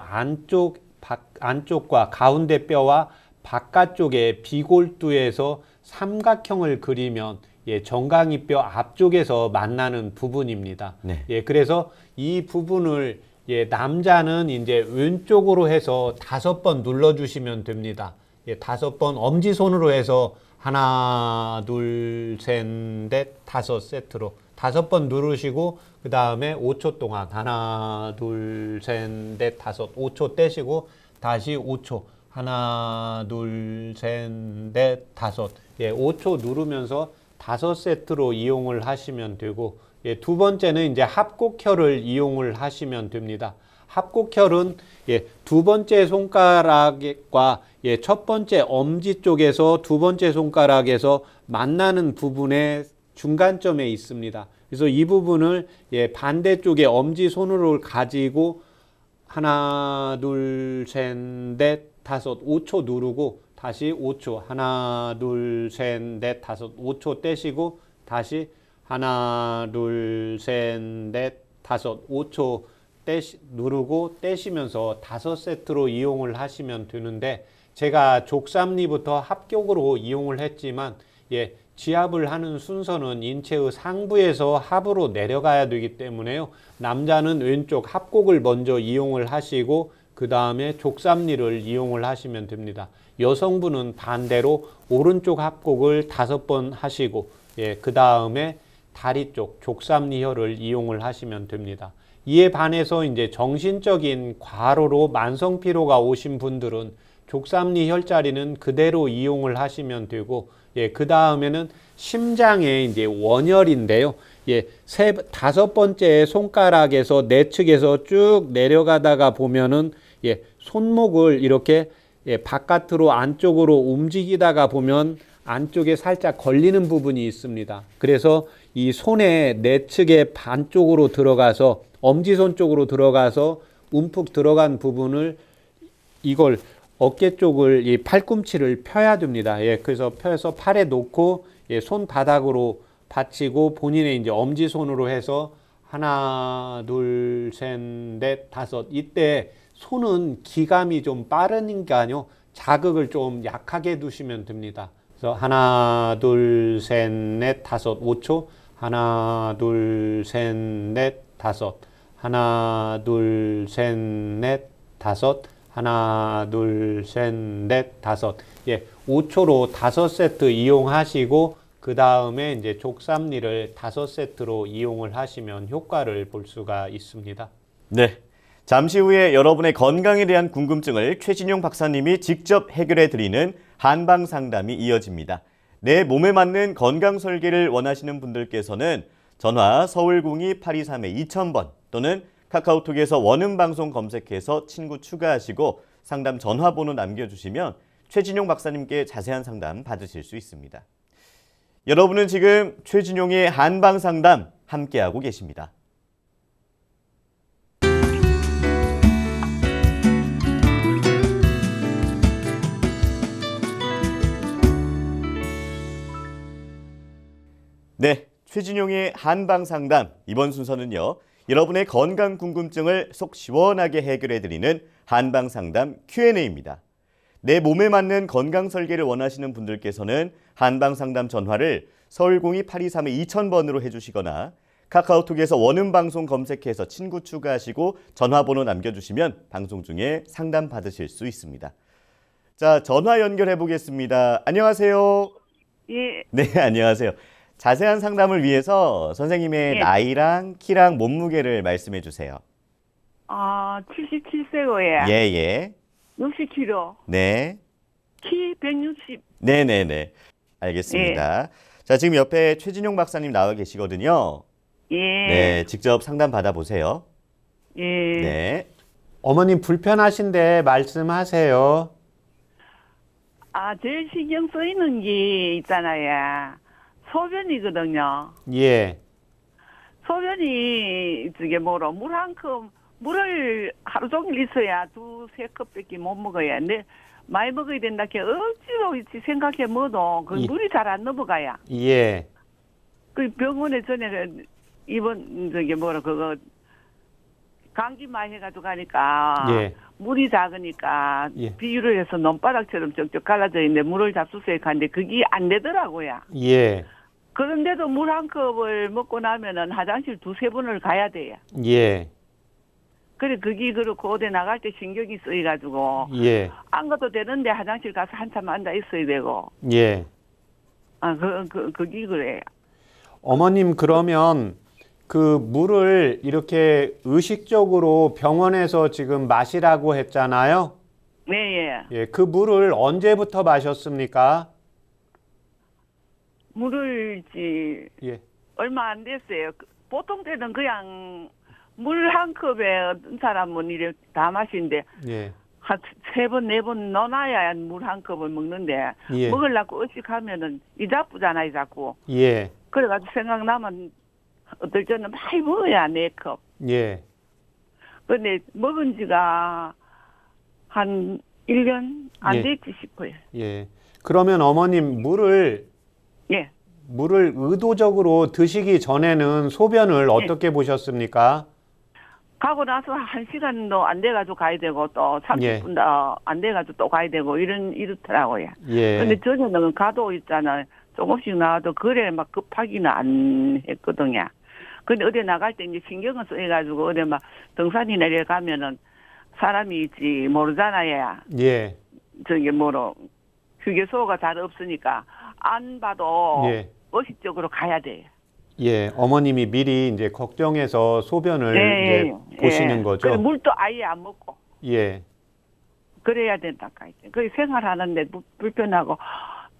안쪽과 가운데 뼈와 바깥쪽의 비골두에서 삼각형을 그리면 정강이뼈 앞쪽에서 만나는 부분입니다. 네. 그래서 이 부분을 남자는 이제 왼쪽으로 해서 5번 눌러주시면 됩니다. 5번 엄지손으로 해서 하나, 둘, 셋, 넷, 5세트로 5번 누르시고 그 다음에 5초 동안 하나, 둘, 셋, 넷, 5, 5초 떼시고 다시 5초 하나, 둘, 셋, 넷, 5 5초 누르면서 5세트로 이용을 하시면 되고 두 번째는 이제 합곡혈을 이용을 하시면 됩니다. 합곡혈은 두 번째 손가락과 첫 번째 엄지 쪽에서 두 번째 손가락에서 만나는 부분의 중간점에 있습니다. 그래서 이 부분을 반대쪽에 엄지 손으로 가지고 하나, 둘, 셋, 넷, 5, 5초 누르고 다시 5초 하나, 둘, 셋, 넷, 5, 5초 떼시고 다시 하나, 둘, 셋, 넷, 5, 5초 누르고 떼시면서 5세트로 이용을 하시면 되는데 제가 족삼리부터 합격으로 이용을 했지만 지압을 하는 순서는 인체의 상부에서 하부로 내려가야 되기 때문에요. 남자는 왼쪽 합곡을 먼저 이용을 하시고 그 다음에 족삼리를 이용을 하시면 됩니다. 여성분은 반대로 오른쪽 합곡을 5번 하시고 그 다음에 다리 쪽 족삼리혈을 이용을 하시면 됩니다. 이에 반해서 이제 정신적인 과로로 만성 피로가 오신 분들은 족삼리 혈자리는 그대로 이용을 하시면 되고 그 다음에는 심장의 이제 원혈인데요. 5번째 손가락에서 내측에서 쭉 내려가다가 보면은 손목을 이렇게 바깥으로 안쪽으로 움직이다가 보면 안쪽에 살짝 걸리는 부분이 있습니다. 그래서 이 손의 내측의 반쪽으로 들어가서 엄지손 쪽으로 들어가서 움푹 들어간 부분을 이걸 어깨 쪽을 이 팔꿈치를 펴야 됩니다. 그래서 펴서 팔에 놓고 손바닥으로 받치고 본인의 이제 엄지손으로 해서 하나, 둘, 셋, 넷, 다섯. 이때 손은 기감이 좀 빠르니까요. 자극을 좀 약하게 두시면 됩니다. 그래서 하나, 둘, 셋, 넷, 다섯, 5초. 하나, 둘, 셋, 넷, 다섯. 하나, 둘, 셋, 넷, 다섯. 하나, 둘, 셋, 넷, 다섯. 5초로 5세트 이용하시고 그 다음에 이제 족삼리를 5세트로 이용을 하시면 효과를 볼 수가 있습니다. 네. 잠시 후에 여러분의 건강에 대한 궁금증을 최진용 박사님이 직접 해결해 드리는 한방 상담이 이어집니다. 내 몸에 맞는 건강 설계를 원하시는 분들께서는 전화 서울02-823-2000번 또는 카카오톡에서 원음방송 검색해서 친구 추가하시고 상담 전화번호 남겨주시면 최진용 박사님께 자세한 상담 받으실 수 있습니다. 여러분은 지금 최진용의 한방상담 함께하고 계십니다. 네, 최진용의 한방상담 이번 순서는요. 여러분의 건강 궁금증을 속 시원하게 해결해드리는 한방상담 Q&A입니다. 내 몸에 맞는 건강 설계를 원하시는 분들께서는 한방상담 전화를 서울 02-823-2000번으로 해주시거나 카카오톡에서 원음방송 검색해서 친구 추가하시고 전화번호 남겨주시면 방송 중에 상담 받으실 수 있습니다. 자, 전화 연결해 보겠습니다. 안녕하세요. 예. 네, 안녕하세요. 자세한 상담을 위해서 선생님의 나이랑 키랑 몸무게를 말씀해 주세요. 77세고요. 예. 60kg. 네. 키 160. 네네네. 알겠습니다. 자, 지금 옆에 최진용 박사님 나와 계시거든요. 예. 네, 직접 상담 받아보세요. 예. 네. 어머님 불편하신데 말씀하세요. 제일 신경 쓰이는 게 있잖아요. 소변이거든요. 예. 소변이 물 한 컵, 물을 하루 종일 있어야 2-3컵밖에 못 먹어야. 근데 많이 먹어야 된다. 억지로 생각해 뭐도 그 물이 잘 안 넘어가야. 예. 그 병원에 전에 입원 그거 감기 많이 해가지고 가니까 물이 작으니까 비유를 해서 논바닥처럼 쩍쩍 갈라져 있는데 물을 잡수세요 하는데 그게 안 되더라고요. 예. 그런데도 물 한 컵을 먹고 나면은 화장실 2-3번을 가야 돼요. 예. 그래 그게 그렇고 어디 나갈 때 신경이 쓰여가지고 안 가도 되는데 화장실 가서 한참 앉아 있어야 되고. 예. 그게 그래요. 어머님 그러면 그 물을 이렇게 의식적으로 병원에서 지금 마시라고 했잖아요. 네. 예. 그 물을 언제부터 마셨습니까? 물을 얼마 안 됐어요. 보통 때는 그냥 물 한 컵에 어떤 사람은 이렇게 다 마시는데 한 3번, 4번 넣어놔야 물 한 컵을 먹는데 먹으려고 의식하면은 이자쁘잖아요, 자꾸. 그래가지고 생각나면 어떨 때는 많이 먹어야 4컵. 근데 먹은 지가 한 1년 안 됐지 싶어요. 그러면 어머님 물을 의도적으로 드시기 전에는 소변을 어떻게 보셨습니까? 가고 나서 1시간도 안 돼가지고 가야 되고 또 30분도 안 돼가지고 또 가야 되고 이렇더라고요. 예. 근데 전에는 가도 있잖아요. 조금씩 나와도 그래 막 급하기는 안 했거든요. 근데 어디 나갈 때 이제 신경을 써가지고 어디 막 등산이 내려가면은 사람이 있지 모르잖아요. 예. 저기 뭐로 휴게소가 잘 없으니까 안 봐도 예. 의식적으로 가야 돼요. 예, 어머님이 미리 이제 걱정해서 소변을 이제 보시는 거죠. 그리고 물도 아예 안 먹고. 예. 그래야 된다. 그 생활하는데 불편하고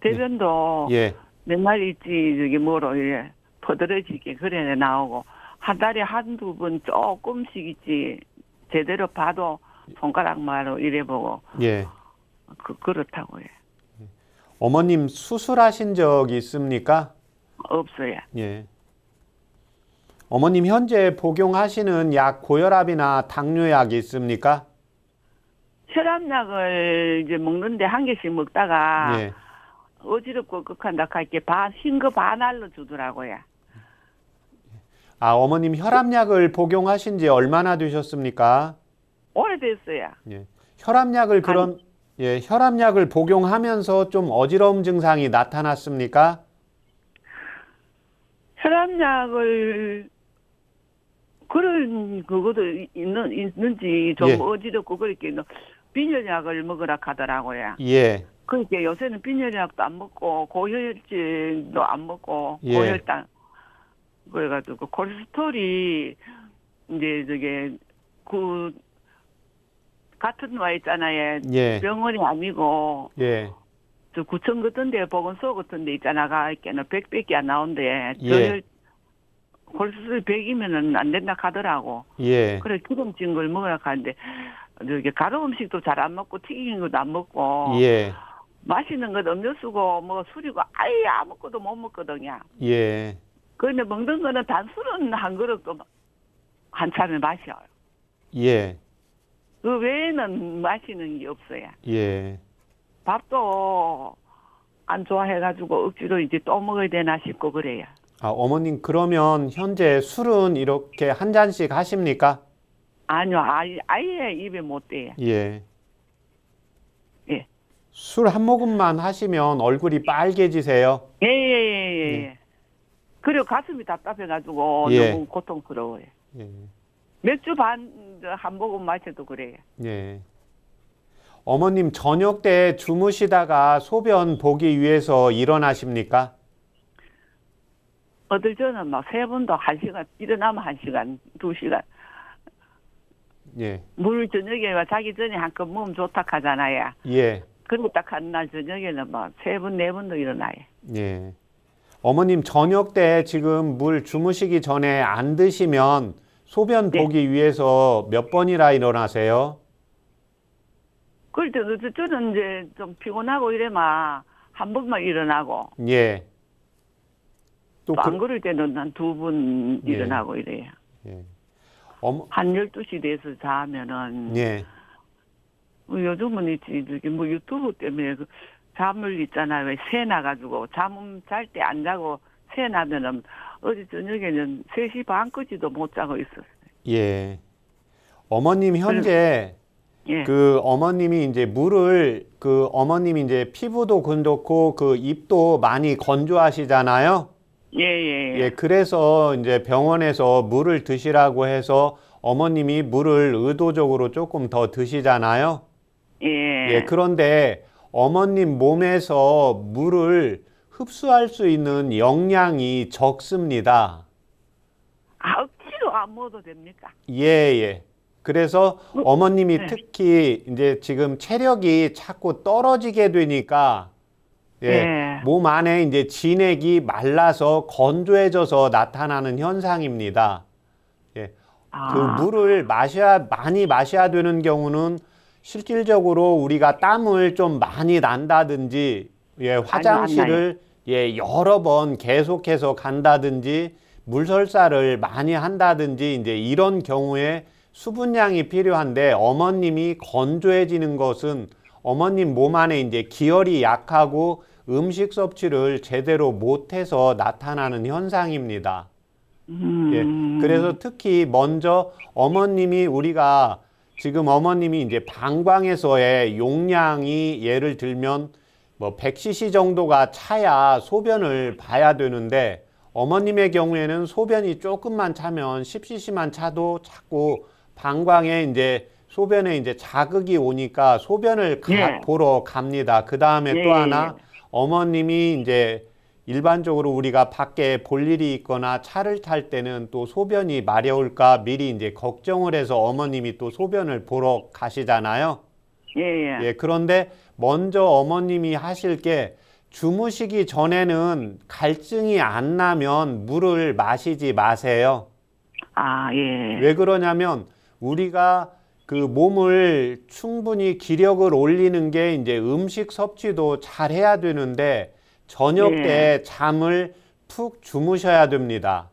대변도 예. 맨날 있지 저기 뭐로 이래 퍼들어지게 그래 나오고 한 달에 한두 번 조금씩 있지 제대로 봐도 손가락만으로 이래 보고. 예. 그렇다고요. 어머님 수술하신 적 있습니까? 없어요. 예. 어머님 현재 복용하시는 약 고혈압이나 당뇨약 있습니까? 혈압약을 이제 먹는데 한 개씩 먹다가 예. 어지럽고 극한다 할게 흰 거 반알로 주더라고요. 아, 어머님 혈압약을 복용하신 지 얼마나 되셨습니까? 오래됐어요. 예. 혈압약을 그럼 예, 혈압약을 복용하면서 좀 어지러움 증상이 나타났습니까? 혈압약을 그런 그것도 있는지 좀 예. 어지럽고 그렇게 빈혈약을 먹으라 하더라고요. 예. 그러니까 요새는 빈혈약도 안 먹고 고혈증도 안 먹고 예. 고혈당 그래가지고 콜레스테롤이 이제 저게 그 같은 와 있잖아요. 예. 병원이 아니고 예. 저 구청 같은 데 보건소 같은 데 있잖아. 가있게는 100밖에 안 나온대. 예. 콜레스테롤 100이면은 안 된다 하더라고. 예. 그래 기름진 걸 먹으라 하는데 저기 가루 음식도 잘 안 먹고 튀긴 것도 안 먹고 예. 마시는 것 음료수고 뭐 술이고 아예 아무것도 못 먹거든요. 예. 그런데 먹는 거는 단술은 한 그릇도 한 잔을 마셔요. 예. 그 외에는 마시는 게 없어요. 예. 밥도 안 좋아해가지고 억지로 이제 또 먹어야 되나 싶고 그래요. 아, 어머님 그러면 현재 술은 이렇게 한 잔씩 하십니까? 아니요, 아예 입에 못 대요. 예. 예. 술 한 모금만 하시면 얼굴이 빨개지세요? 예. 그리고 가슴이 답답해가지고 예. 너무 고통스러워요. 예. 맥주 한 모금 마셔도 그래요. 예. 어머님 저녁 때 주무시다가 소변 보기 위해서 일어나십니까? 어떨 저는 막 3번도 1시간, 일어나면 1시간, 2시간. 예. 물 저녁에 자기 전에 한 컵 먹으면 좋다 하잖아요. 예. 그리고 딱 한 날 저녁에는 막 3번, 4번도 일어나요. 예. 어머님 저녁 때 지금 물 주무시기 전에 안 드시면 소변 보기 위해서 몇 번이나 일어나세요? 그럴 때 저는 이제 좀 피곤하고 이래만 한 번만 일어나고 예. 또 안 그럴 때는 한 2번 일어나고 이래요. 예. 한 12시 돼서 자면은 예. 요즘은 있지 저기 뭐 유튜브 때문에 그 잠을 있잖아요. 왜 새 나가지고 잠 잘 때 안 자고 새 나면은 어제 저녁에는 3시 반까지도 못 자고 있었어요. 예. 어머님 현재 예. 그 어머님이 이제 물을 그 어머님이 이제 피부도 건조고 그 입도 많이 건조하시잖아요. 예, 그래서 이제 병원에서 물을 드시라고 해서 어머님이 물을 의도적으로 조금 더 드시잖아요. 예, 그런데 어머님 몸에서 물을 흡수할 수 있는 영양이 적습니다. 아, 억지로 안 먹어도 됩니까? 예. 그래서 어머님이 특히 이제 지금 체력이 자꾸 떨어지게 되니까 몸 안에 이제 진액이 말라서 건조해져서 나타나는 현상입니다. 예. 그 물을 많이 마셔야 되는 경우는 실질적으로 우리가 땀을 좀 많이 난다든지, 화장실을 여러 번 계속해서 간다든지, 물설사를 많이 한다든지, 이제 이런 경우에 수분량이 필요한데 어머님이 건조해지는 것은 어머님 몸 안에 이제 기혈이 약하고 음식 섭취를 제대로 못해서 나타나는 현상입니다. 예, 그래서 특히 먼저 어머님이 우리가 지금 어머님이 이제 방광에서의 용량이 예를 들면 뭐 100cc 정도가 차야 소변을 봐야 되는데 어머님의 경우에는 소변이 조금만 차면 10cc만 차도 자꾸 방광에 이제 소변에 이제 자극이 오니까 소변을 예. 보러 갑니다. 그 다음에 예, 또 예, 하나 어머님이 이제 일반적으로 우리가 밖에 볼 일이 있거나 차를 탈 때는 또 소변이 마려울까 미리 이제 걱정을 해서 어머님이 또 소변을 보러 가시잖아요. 예, 예. 예, 그런데 먼저 어머님이 하실 게 주무시기 전에는 갈증이 안 나면 물을 마시지 마세요. 아, 예. 왜 그러냐면 우리가 그 몸을 충분히 기력을 올리는 게 이제 음식 섭취도 잘 해야 되는데 저녁 때 잠을 푹 주무셔야 됩니다.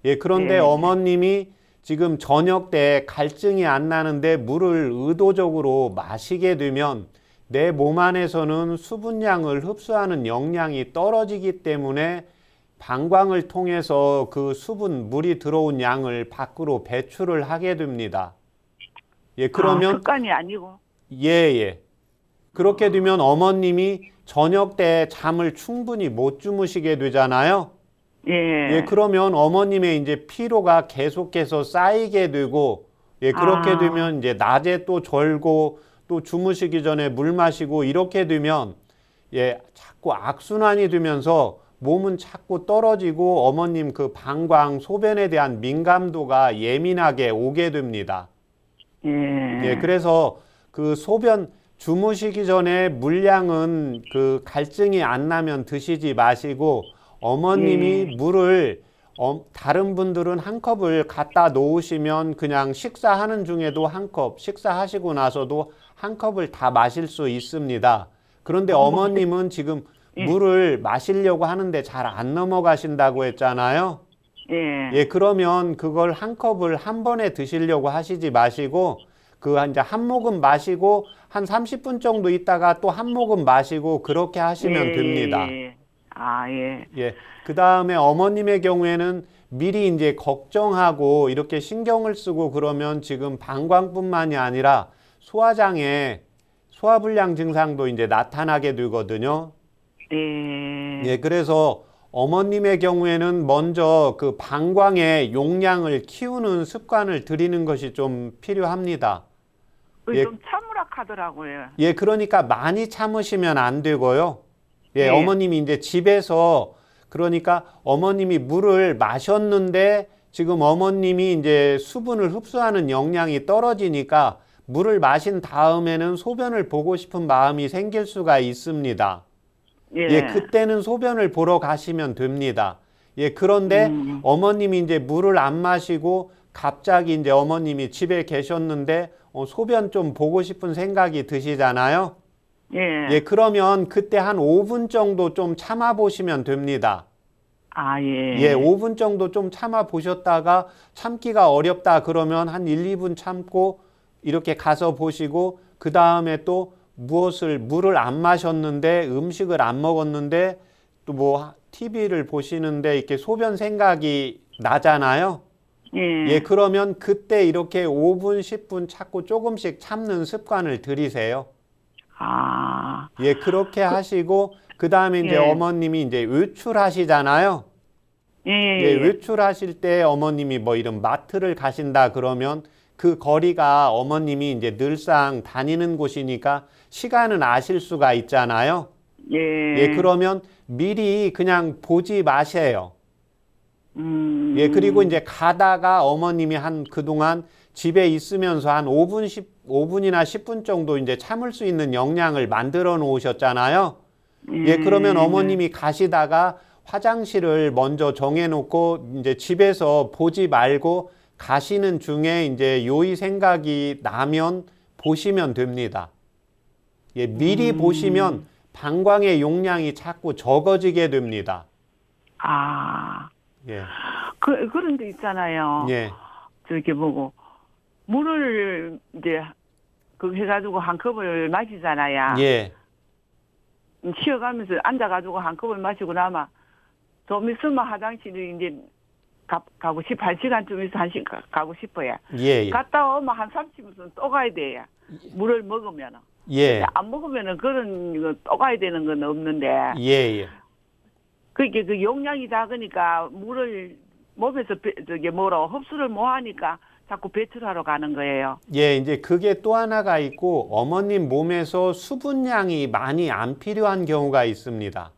예, 그런데 어머님이 지금 저녁 때 갈증이 안 나는데 물을 의도적으로 마시게 되면 내 몸 안에서는 수분량을 흡수하는 역량이 떨어지기 때문에 방광을 통해서 그 수분, 물이 들어온 양을 밖으로 배출을 하게 됩니다. 예, 그러면 습관이 아니고. 예, 예. 그렇게 되면 어머님이 저녁 때 잠을 충분히 못 주무시게 되잖아요. 예. 예, 그러면 어머님의 이제 피로가 계속해서 쌓이게 되고, 예, 그렇게 되면 이제 낮에 또 졸고, 또 주무시기 전에 물 마시고, 이렇게 되면, 예, 자꾸 악순환이 되면서 몸은 자꾸 떨어지고, 어머님 그 방광, 소변에 대한 민감도가 예민하게 오게 됩니다. 예, 그래서 그 소변, 주무시기 전에 물량은 그 갈증이 안 나면 드시지 마시고 어머님이 물을 다른 분들은 한 컵을 갖다 놓으시면 그냥 식사하는 중에도 한 컵, 식사하시고 나서도 한 컵을 다 마실 수 있습니다. 그런데 어머님은 지금 물을 마시려고 하는데 잘 안 넘어가신다고 했잖아요. 예, 그러면 그걸 한 컵을 한 번에 드시려고 하시지 마시고 그 이제 한 모금 마시고 한 30분 정도 있다가 또 한 모금 마시고 그렇게 하시면 됩니다. 아, 예. 예. 그 다음에 어머님의 경우에는 미리 이제 걱정하고 이렇게 신경을 쓰고 그러면 지금 방광뿐만이 아니라 소화장에 소화불량 증상도 이제 나타나게 되거든요. 예. 그래서 어머님의 경우에는 먼저 그 방광의 용량을 키우는 습관을 들이는 것이 좀 필요합니다. 예. 좀 참으라 하더라고요. 예, 그러니까 많이 참으시면 안 되고요. 예, 어머님이 이제 집에서 그러니까 어머님이 물을 마셨는데 지금 어머님이 이제 수분을 흡수하는 역량이 떨어지니까 물을 마신 다음에는 소변을 보고 싶은 마음이 생길 수가 있습니다. 예, 그때는 소변을 보러 가시면 됩니다. 예, 그런데 어머님이 이제 물을 안 마시고 갑자기 이제 어머님이 집에 계셨는데 소변 좀 보고 싶은 생각이 드시잖아요. 예, 그러면 그때 한 5분 정도 좀 참아 보시면 됩니다. 아, 예. 예, 5분 정도 좀 참아 보셨다가 참기가 어렵다 그러면 한 1, 2분 참고 이렇게 가서 보시고 그 다음에 또 물을 안 마셨는데 음식을 안 먹었는데 또 뭐 TV를 보시는데 이렇게 소변 생각이 나잖아요. 예, 그러면 그때 이렇게 5분, 10분 자꾸 조금씩 참는 습관을 들이세요. 아. 예, 그렇게 하시고 그 다음에 이제 어머님이 이제 외출하시잖아요. 예, 외출하실 때 어머님이 뭐 이런 마트를 가신다 그러면 그 거리가 어머님이 이제 늘상 다니는 곳이니까 시간은 아실 수가 있잖아요. 예, 그러면 미리 그냥 보지 마세요. 예, 그리고 이제 가다가 어머님이 그동안 집에 있으면서 한 5분이나 10분 정도 이제 참을 수 있는 역량을 만들어 놓으셨잖아요. 예, 그러면 어머님이 가시다가 화장실을 먼저 정해놓고 이제 집에서 보지 말고 가시는 중에 이제 요의 생각이 나면 보시면 됩니다. 예, 미리 보시면 방광의 용량이 자꾸 적어지게 됩니다. 아. 예. 그런 데 있잖아요. 예. 저렇게 보고, 물을 이제, 해가지고 한 컵을 마시잖아요. 예. 쉬어가면서 앉아가지고 한 컵을 마시고 나면, 좀 있으면 화장실을 이제 가고 싶어. 1시간쯤 있어 가고 싶어요. 예, 예. 갔다 오면 한 30분 또 가야 돼요. 물을 먹으면. 예. 안 먹으면은 그런 거 또 가야 되는 건 없는데. 예, 예. 그게 그 용량이 작으니까 물을 몸에서 저기 뭐라 흡수를 못 하니까 자꾸 배출하러 가는 거예요. 예, 이제 그게 또 하나가 있고 어머님 몸에서 수분량이 많이 안 필요한 경우가 있습니다.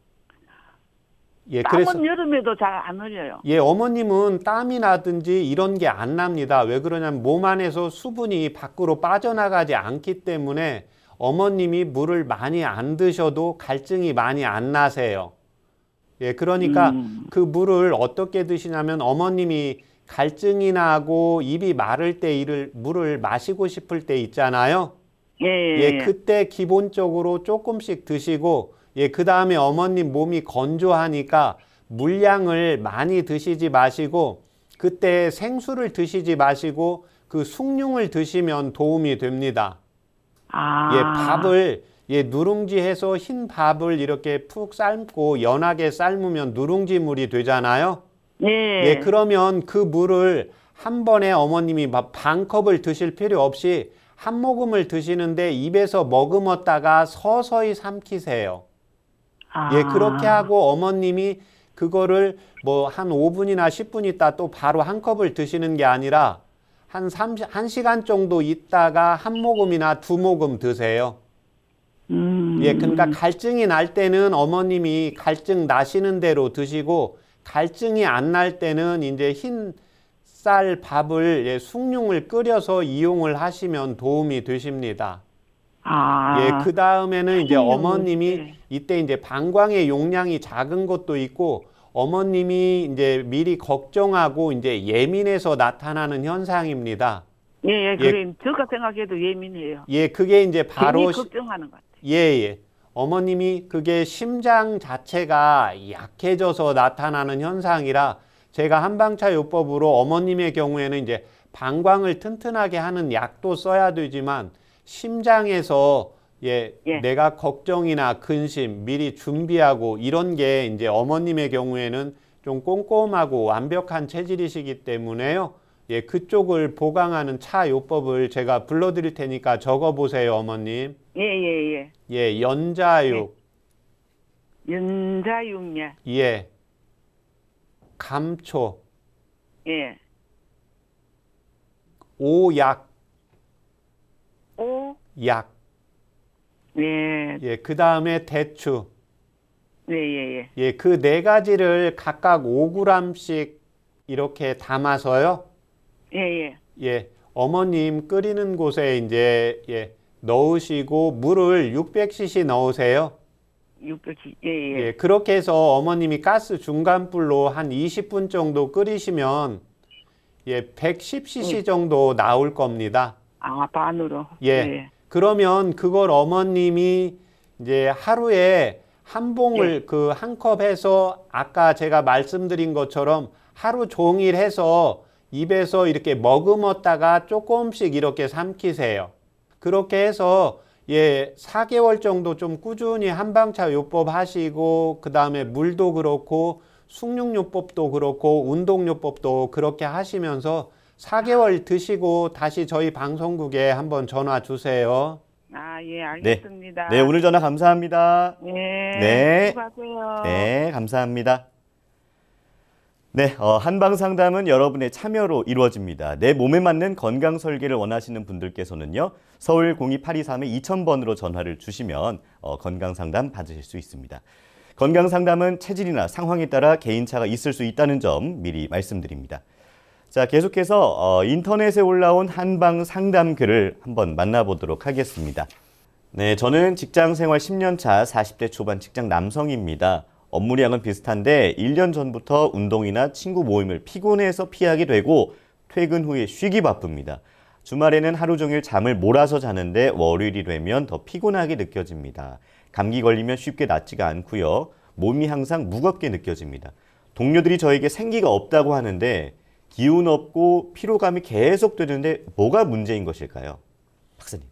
예, 땀은 여름에도 잘 안 흘려요. 예, 어머님은 땀이 나든지 이런 게 안 납니다. 왜 그러냐면 몸 안에서 수분이 밖으로 빠져나가지 않기 때문에 어머님이 물을 많이 안 드셔도 갈증이 많이 안 나세요. 예, 그러니까 그 물을 어떻게 드시냐면 어머님이 갈증이 나고 입이 마를 때 물을 마시고 싶을 때 있잖아요. 예, 그때 기본적으로 조금씩 드시고, 예, 그 다음에 어머님 몸이 건조하니까 물량을 많이 드시지 마시고, 그때 생수를 드시지 마시고, 그 숭늉을 드시면 도움이 됩니다. 예, 밥을, 예, 누룽지 해서 흰 밥을 이렇게 푹 삶고 연하게 삶으면 누룽지 물이 되잖아요. 예, 그러면 그 물을 한 번에 어머님이 반 컵을 드실 필요 없이 한 모금을 드시는데 입에서 머금었다가 서서히 삼키세요. 예, 그렇게 하고 어머님이 그거를 뭐 한 5분이나 10분 있다 또 바로 한 컵을 드시는 게 아니라 한 1시간 정도 있다가 한 모금이나 두 모금 드세요. 예, 그러니까 갈증이 날 때는 어머님이 갈증 나시는 대로 드시고 갈증이 안 날 때는 이제 흰 쌀 밥을 예, 숭늉을 끓여서 이용을 하시면 도움이 되십니다. 예, 그 다음에는 이제 어머님이 이때 이제 방광의 용량이 작은 것도 있고 어머님이 이제 미리 걱정하고 이제 예민해서 나타나는 현상입니다. 예, 그래. 제가 생각해도 예민해요. 예, 그게 이제 바로 걱정하는 것 같아요. 예, 예. 어머님이 그게 심장 자체가 약해져서 나타나는 현상이라 제가 한방차요법으로 어머님의 경우에는 이제 방광을 튼튼하게 하는 약도 써야 되지만 심장에서 예, 내가 걱정이나 근심 미리 준비하고 이런 게 이제 어머님의 경우에는 좀 꼼꼼하고 완벽한 체질이시기 때문에요. 예, 그쪽을 보강하는 차요법을 제가 불러드릴 테니까 적어보세요, 어머님. 예. 예, 연자육. 연자육이요. 예. 감초. 예. 오약. 약. 예. 예, 그 다음에 대추. 예. 예, 그 네 가지를 각각 5g씩 이렇게 담아서요. 예. 예, 어머님 끓이는 곳에 이제 예, 넣으시고 물을 600cc 넣으세요. 600cc. 예, 그렇게 해서 어머님이 가스 중간불로 한 20분 정도 끓이시면 예, 110cc 정도 나올 겁니다. 반으로. 예. 그러면 그걸 어머님이 이제 하루에 한 봉을 그 한 컵 해서 아까 제가 말씀드린 것처럼 하루 종일 해서 입에서 이렇게 머금었다가 조금씩 이렇게 삼키세요. 그렇게 해서 예, 4개월 정도 좀 꾸준히 한방차 요법 하시고 그 다음에 물도 그렇고 숭늉요법도 그렇고 운동요법도 그렇게 하시면서 4개월 드시고 다시 저희 방송국에 한번 전화 주세요. 예, 알겠습니다. 네, 오늘 전화 감사합니다. 네. 수고하세요. 네, 감사합니다. 네, 한방상담은 여러분의 참여로 이루어집니다. 내 몸에 맞는 건강 설계를 원하시는 분들께서는요. 서울 02823-2000번으로 전화를 주시면 건강상담 받으실 수 있습니다. 건강상담은 체질이나 상황에 따라 개인차가 있을 수 있다는 점 미리 말씀드립니다. 자, 계속해서 인터넷에 올라온 한방상담 글을 한번 만나보도록 하겠습니다. 네, 저는 직장생활 10년 차 40대 초반 직장 남성입니다. 업무량은 비슷한데 1년 전부터 운동이나 친구 모임을 피곤해서 피하게 되고 퇴근 후에 쉬기 바쁩니다. 주말에는 하루 종일 잠을 몰아서 자는데 월요일이 되면 더 피곤하게 느껴집니다. 감기 걸리면 쉽게 낫지가 않고요. 몸이 항상 무겁게 느껴집니다. 동료들이 저에게 생기가 없다고 하는데 기운 없고 피로감이 계속 되는데 뭐가 문제인 것일까요? 박사님.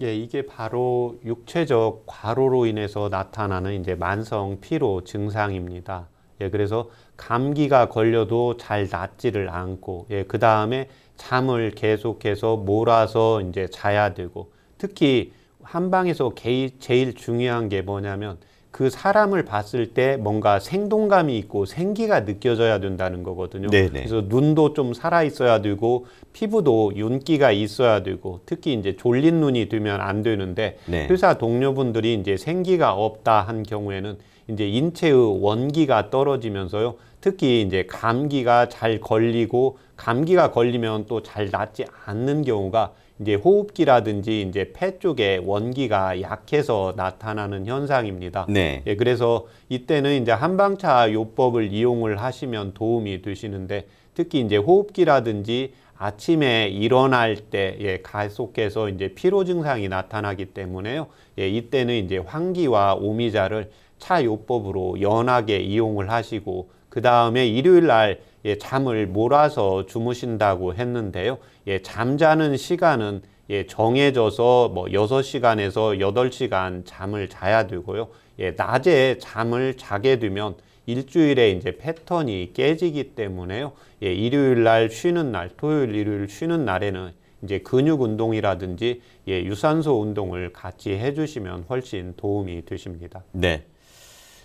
예, 이게 바로 육체적 과로로 인해서 나타나는 이제 만성 피로 증상입니다. 예, 그래서 감기가 걸려도 잘 낫지를 않고, 예, 그 다음에 잠을 계속해서 몰아서 이제 자야 되고, 특히 한방에서 제일 중요한 게 뭐냐면 그 사람을 봤을 때 뭔가 생동감이 있고 생기가 느껴져야 된다는 거거든요. 네네. 그래서 눈도 좀 살아 있어야 되고 피부도 윤기가 있어야 되고 특히 이제 졸린 눈이 되면 안 되는데 네. 회사 동료분들이 이제 생기가 없다 한 경우에는 이제 인체의 원기가 떨어지면서요. 특히 이제 감기가 잘 걸리고 감기가 걸리면 또 잘 낫지 않는 경우가 이제 호흡기라든지 이제 폐 쪽에 원기가 약해서 나타나는 현상입니다. 네. 예, 그래서 이때는 이제 한방차 요법을 이용을 하시면 도움이 되시는데 특히 이제 호흡기라든지 아침에 일어날 때 예, 계속해서 이제 피로 증상이 나타나기 때문에요. 예, 이때는 이제 환기와 오미자를 차 요법으로 연하게 이용을 하시고 그 다음에 일요일 날 예, 잠을 몰아서 주무신다고 했는데요. 예, 잠자는 시간은 예, 정해져서 뭐 6시간에서 8시간 잠을 자야 되고요. 예, 낮에 잠을 자게 되면 일주일에 이제 패턴이 깨지기 때문에요. 예, 일요일 날 쉬는 날, 토요일, 일요일 쉬는 날에는 이제 근육 운동이라든지 예, 유산소 운동을 같이 해주시면 훨씬 도움이 되십니다. 네.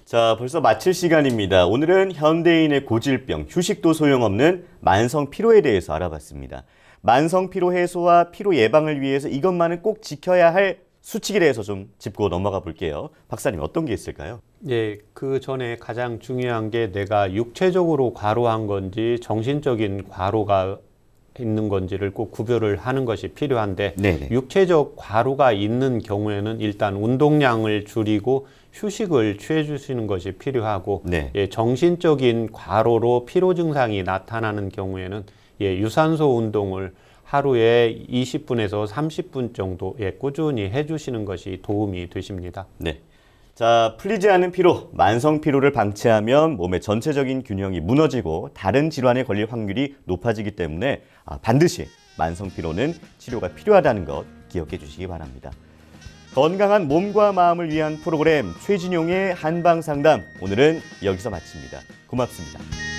자, 벌써 마칠 시간입니다. 오늘은 현대인의 고질병, 휴식도 소용없는 만성 피로에 대해서 알아봤습니다. 만성 피로 해소와 피로 예방을 위해서 이것만은 꼭 지켜야 할 수칙에 대해서 좀 짚고 넘어가 볼게요. 박사님, 어떤 게 있을까요? 예, 그 전에 가장 중요한 게 내가 육체적으로 과로한 건지 정신적인 과로가 있는 건지를 꼭 구별을 하는 것이 필요한데 네네. 육체적 과로가 있는 경우에는 일단 운동량을 줄이고 휴식을 취해 주시는 것이 필요하고 네. 예, 정신적인 과로로 피로 증상이 나타나는 경우에는 예, 유산소 운동을 하루에 20분에서 30분 정도 예, 꾸준히 해주시는 것이 도움이 되십니다. 네. 자, 풀리지 않는 피로, 만성 피로를 방치하면 몸의 전체적인 균형이 무너지고 다른 질환에 걸릴 확률이 높아지기 때문에 반드시 만성 피로는 치료가 필요하다는 것 기억해 주시기 바랍니다. 건강한 몸과 마음을 위한 프로그램 최진용의 한방상담, 오늘은 여기서 마칩니다. 고맙습니다.